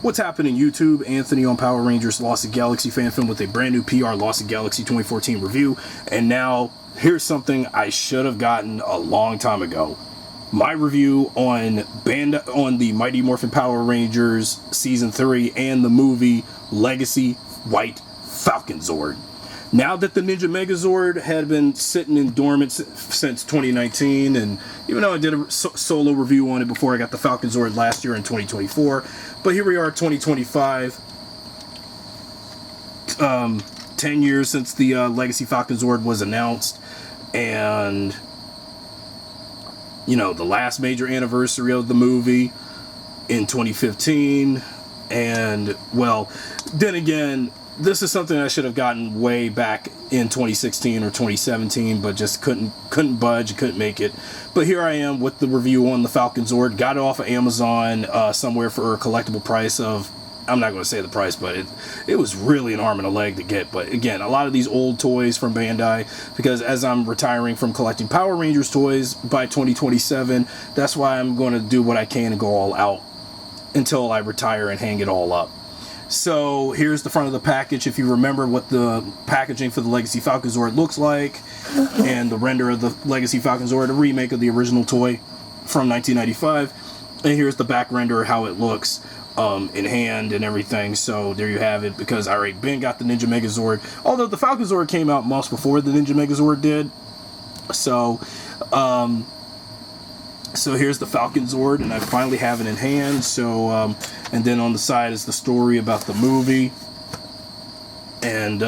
What's happening, YouTube? Anthony on Power Rangers Lost in Galaxy FanFilm with a brand new PRLostGalaxy2014 review. And now, here's something I should have gotten a long time ago. My review on the Mighty Morphin Power Rangers Season 3 and the movie Legacy Falconzord. Now that the Ninja Megazord had been sitting in dormant since 2019, and even though I did a solo review on it before I got the Falconzord last year in 2024, but here we are 2025, 10 years since the Legacy Falconzord was announced, and you know, the last major anniversary of the movie in 2015, and well, then again, this is something I should have gotten way back in 2016 or 2017, but just couldn't budge, couldn't make it. But here I am with the review on the Falconzord. Got it off of Amazon somewhere for a collectible price of, I'm not going to say the price, but it was really an arm and a leg to get. But again, a lot of these old toys from Bandai, because as I'm retiring from collecting Power Rangers toys by 2027, that's why I'm going to do what I can and go all out until I retire and hang it all up. So here's the front of the package. If you remember what the packaging for the Legacy Falconzord looks like, and the render of the Legacy Falconzord, a remake of the original toy from 1995. And here's the back render, how it looks in hand and everything. So there you have it, because I already got the Ninja Megazord, although the Falconzord came out months before the Ninja Megazord did. So here's the Falconzord, and I finally have it in hand. So and then on the side is the story about the movie. And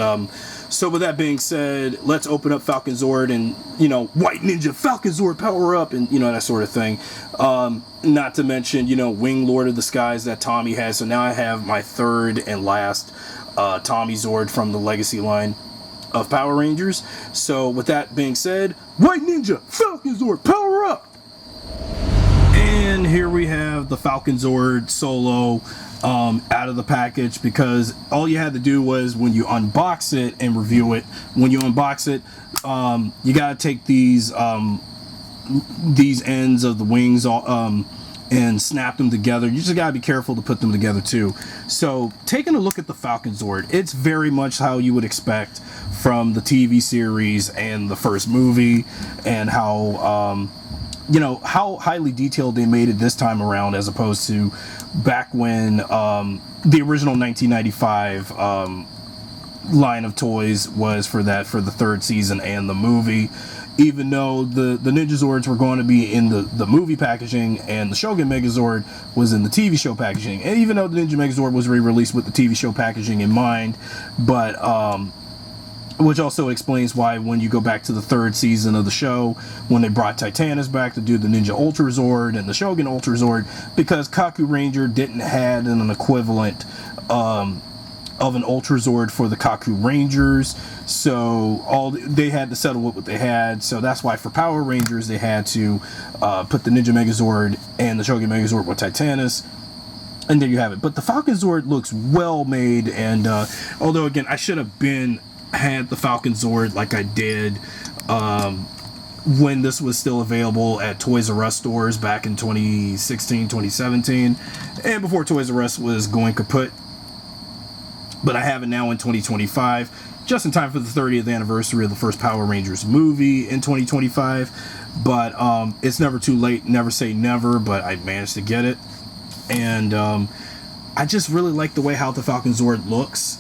so with that being said, let's open up Falconzord and, you know, White Ninja Falconzord power up, and, you know, that sort of thing. Not to mention, you know, Wing Lord of the Skies that Tommy has. So now I have my third and last Tommy Zord from the Legacy line of Power Rangers. So with that being said, White Ninja Falconzord power up! And here we have the Falconzord solo out of the package, because all you had to do was, when you unbox it and review it, when you unbox it, you got to take these ends of the wings and snap them together. You just got to be careful to put them together too. So taking a look at the Falconzord, it's very much how you would expect from the TV series and the first movie, and how you know, how highly detailed they made it this time around, as opposed to back when the original 1995 line of toys was for the third season and the movie. Even though the Ninja Zords were going to be in the movie packaging, and the Shogun Megazord was in the TV show packaging, and even though the Ninja Megazord was re-released with the TV show packaging in mind, but which also explains why when you go back to the third season of the show, when they brought Titanus back to do the Ninja Ultra Zord and the Shogun Ultra Zord, because Kaku Ranger didn't have an equivalent of an Ultra Zord for the Kaku Rangers, so they had to settle with what they had. So that's why for Power Rangers they had to put the Ninja Megazord and the Shogun Megazord with Titanus. And there you have it. But the Falconzord looks well made, and although again I should have had the Falconzord like I did when this was still available at Toys R Us stores back in 2016, 2017, and before Toys R Us was going kaput. But I have it now in 2025, just in time for the 30th anniversary of the first Power Rangers movie in 2025. But it's never too late, never say never, but I managed to get it. And I just really like the way how the Falconzord looks.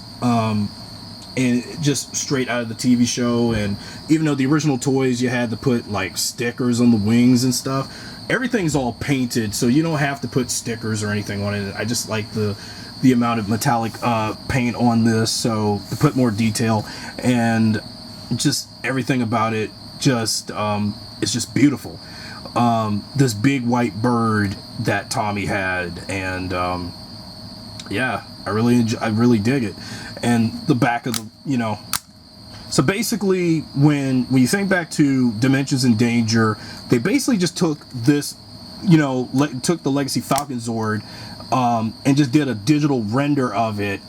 And just straight out of the TV show. And even though the original toys you had to put like stickers on the wings and stuff, everything's all painted, so you don't have to put stickers or anything on it. I just like the amount of metallic paint on this, so to put more detail, and just everything about it just it's just beautiful. This big white bird that Tommy had, and yeah, I really dig it. And the back of the, you know, so basically when you think back to Dimensions in Danger, they basically just took this, you know, took the Legacy Falconzord and just did a digital render of it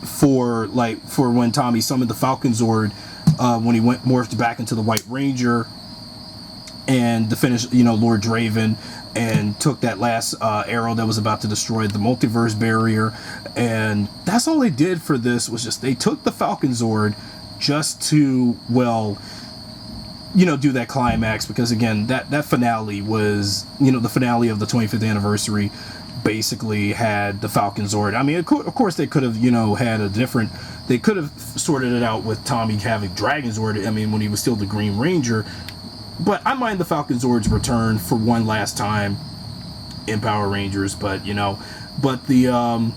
for when Tommy summoned the Falconzord, when he morphed back into the White Ranger, and to finish, you know, Lord Draven, and took that last arrow that was about to destroy the multiverse barrier. And that's all they did for this, was just they took the Falconzord just to, well, you know, do that climax, because again, that finale was, you know, the finale of the 25th anniversary basically had the Falconzord. I mean, of course they could have, you know, had a different, they could have sorted it out with Tommy having Dragonzord, I mean, when he was still the Green Ranger. But I mind the Falconzord's return for one last time in Power Rangers, but, you know, but the,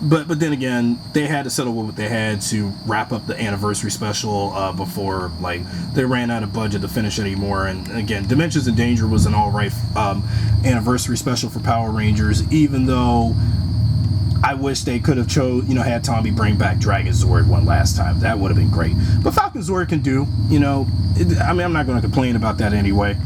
but then again, they had to settle with what they had to wrap up the anniversary special before, like, they ran out of budget to finish anymore. And again, Dimensions in Danger was an alright anniversary special for Power Rangers, even though I wish they could have had Tommy bring back Dragonzord one last time. That would have been great. But Falconzord can do, you know, I mean, I'm not going to complain about that anyway.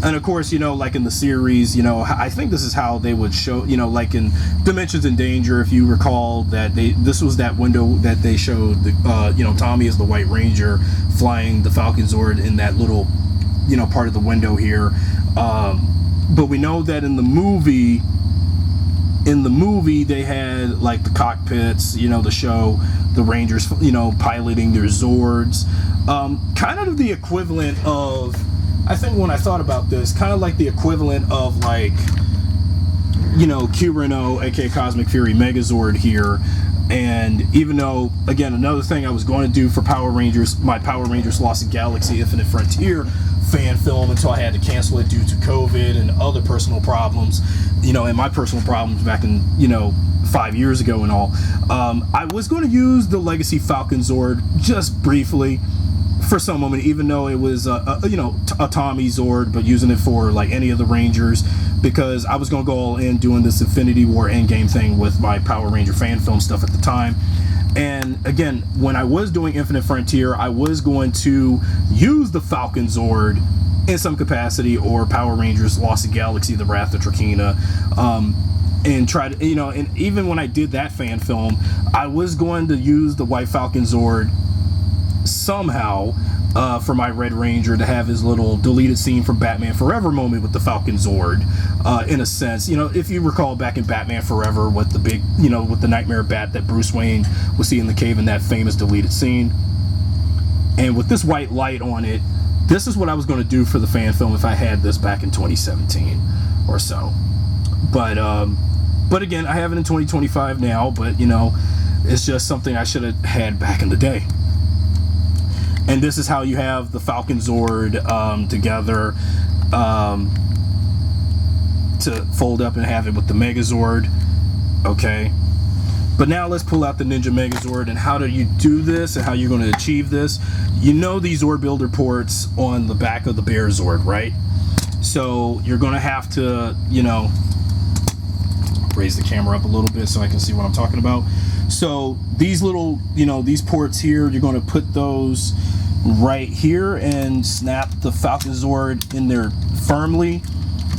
And of course, you know, like in the series, you know, I think this is how they would show, you know, like in Dimensions in Danger, if you recall, that this was that window that they showed, you know, Tommy as the White Ranger flying the Falconzord in that little, you know, part of the window here. But we know that in the movie, they had like the cockpits, you know, to show the Rangers, you know, piloting their Zords. Kind of the equivalent of, I think when I thought about this, kind of like the equivalent of, like, you know, Q-Reno, aka Cosmic Fury Megazord here. And even though, again, another thing I was going to do for Power Rangers, my Power Rangers Lost Galaxy Infinite Frontier fan film, until I had to cancel it due to COVID and other personal problems, you know, and my personal problems back in, you know, 5 years ago and all. I was going to use the Legacy Falconzord just briefly for some moment, even though it was you know, a Tommy Zord, but using it for like any of the Rangers, because I was going to go all in doing this Infinity War Endgame thing with my Power Ranger fan film stuff at the time. And again, when I was doing Infinite Frontier, I was going to use the Falconzord in some capacity, or Power Rangers Lost Galaxy, The Wrath of Trakina, and try to, you know, and even when I did that fan film, I was going to use the White Falconzord somehow for my Red Ranger to have his little deleted scene from Batman Forever moment with the Falconzord, in a sense. You know, if you recall back in Batman Forever with the big, you know, with the Nightmare Bat that Bruce Wayne was seeing in the cave in that famous deleted scene. And with this white light on it, this is what I was going to do for the fan film if I had this back in 2017 or so. But again, I have it in 2025 now, but, you know, it's just something I should have had back in the day. And this is how you have the Falconzord together, to fold up and have it with the Megazord. Okay. But now let's pull out the Ninja Megazord, and how do you do this and how you're going to achieve this. You know these Zord Builder ports on the back of the Bear Zord, right? So you're going to have to, you know, raise the camera up a little bit so I can see what I'm talking about. So these little, you know, these ports here, you're going to put those right here and snap the Falconzord in there firmly,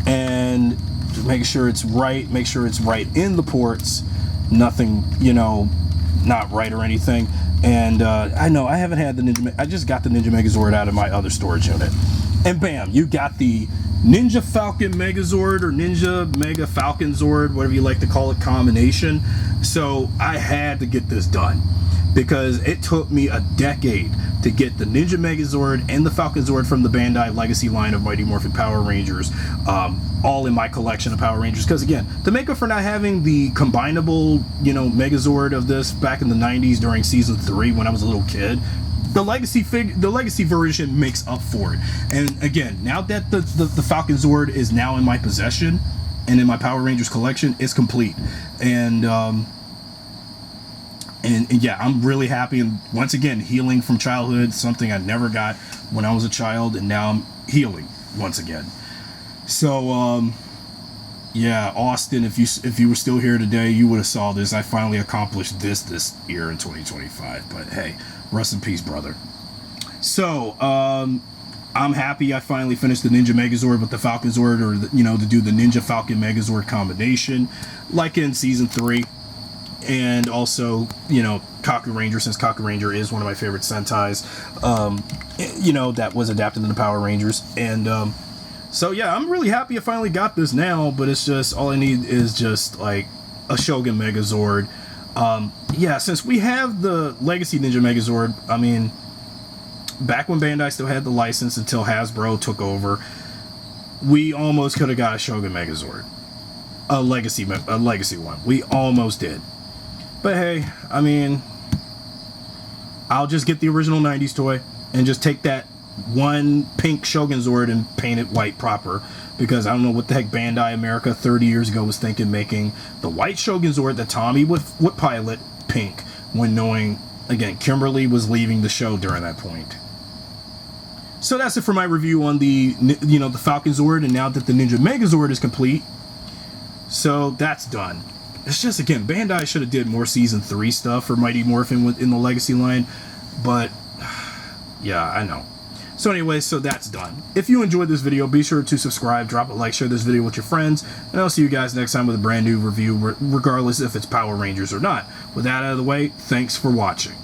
and make sure it's right. Make sure it's right in the ports. Nothing, you know, not right or anything. And I know I haven't had the Ninja. I just got the Ninja Megazord out of my other storage unit, and bam, you got the Ninja Falcon Megazord, or Ninja Mega Falconzord, whatever you like to call it, combination. So I had to get this done, because it took me a decade to get the Ninja Megazord and the Falconzord from the Bandai Legacy line of Mighty Morphin Power Rangers, all in my collection of Power Rangers. Because again, to make up for not having the combinable, you know, Megazord of this back in the 90s during season 3 when I was a little kid, the legacy version makes up for it. And again, now that the Falconzord is now in my possession and in my Power Rangers collection, it's complete. And yeah, I'm really happy. And once again, healing from childhood, something I never got when I was a child, and now I'm healing once again. So yeah, Austin, if you were still here today, you would have saw this. I finally accomplished this year in 2025. But hey, rest in peace, brother. So I'm happy I finally finished the Ninja Megazord with the Falconzord, or you know, to do the Ninja Falcon Megazord combination, like in season 3. And also, you know, Kaku Ranger, since Kaku Ranger is one of my favorite Sentai's, you know, that was adapted into Power Rangers. And So yeah, I'm really happy I finally got this now, but it's just, all I need is just like a Shogun Megazord. Yeah, since we have the Legacy Ninja Megazord, I mean, back when Bandai still had the license until Hasbro took over, we almost could have got a Shogun Megazord. A legacy one. We almost did. But hey, I mean, I'll just get the original 90s toy and just take that one pink Shogun Zord and paint it white proper, because I don't know what the heck Bandai America 30 years ago was thinking, making the white Shogun Zord that Tommy would pilot pink, when knowing, again, Kimberly was leaving the show during that point. So that's it for my review on the, you know, the Falconzord, and now that the Ninja Megazord is complete, so that's done. It's just, again, Bandai should have did more Season 3 stuff for Mighty Morphin in the Legacy line, but yeah, I know. So anyway, so that's done. If you enjoyed this video, be sure to subscribe, drop a like, share this video with your friends, and I'll see you guys next time with a brand new review, regardless if it's Power Rangers or not. With that out of the way, thanks for watching.